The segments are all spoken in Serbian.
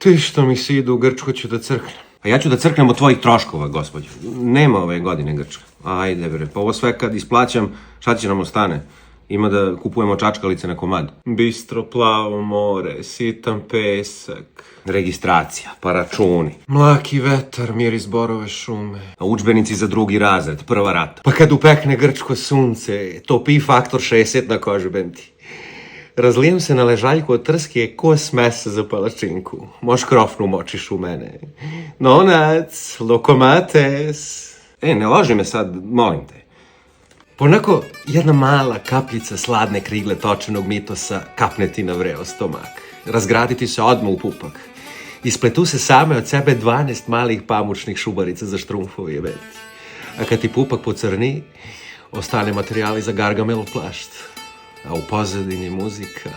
Ti što mi se ide u Grčku ću da crknem. A ja ću da crknem od tvojih troškova, gospođo. Nema ove godine Grčka. Ajde bre, pa ovo sve kad isplaćam, šta će nam ostane? Ima da kupujemo čačkalice na komad. Bistro plavo more, sitan pesak. Registracija, pa računi. Mlaki vetar, miris borove šume. A udžbenici za drugi razred, prva rata. Pa kad upekne grčko sunce, topi faktor 60 na kožu, benti. Razlijem se na ležaljku od trske ko smesa za palačinku. Moš krofnu močiš u mene. Nonac, lokomates. Ne loži me sad, molim te. Ponako jedna mala kapljica sladne krigle točenog mitosa kapne ti na vreo stomak. Razgraditi se odmah u pupak. Ispletu se same od sebe 12 malih pamučnih šubarica za štrumfove jebeti. A kad ti pupak pocrni, ostane materijali za Gargamelov plašt. A u pozadini muzika...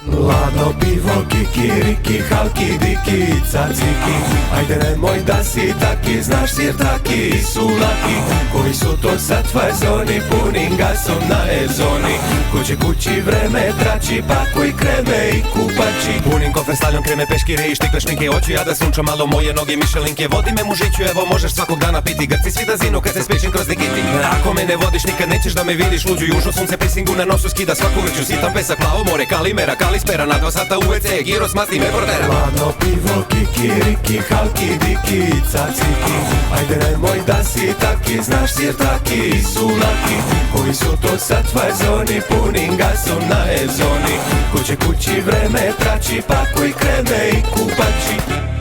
Ladno pivo, kikiriki, halki, diki, caciki. Ajde nemoj da si taki, znaš sirtaki su laki. Koji su to sad fazoni, punim gasom na e-zoni. Kuće kući vreme trači, pakuj kreme i kupači. Punim kofer stavljam kreme, peškire i štikle šminke oči. Ja da sunčam malo moje noge, mišelinke. Vodi me mužiću, evo možeš svakog dana piti. Grci svi da zinu kad se spečim kroz nikiti. Ako me ne vodiš, nikad nećeš da me vidiš. Luđu južno sunce pisingu na nosu skida svaku vrću. Sitam pesak, plavo more, kalimera, kalispera. Na 2 sata u WC, gyros masni me bordera. Ladno pivo, kikiriki, halki, diki, caciki. Ajde nemoj da si taki, znaš sirtaki su laki. Koji su to sad fazoni, punim gasom na e-zoni. Kuće kući vreme trači, pakuj kreme i kupači.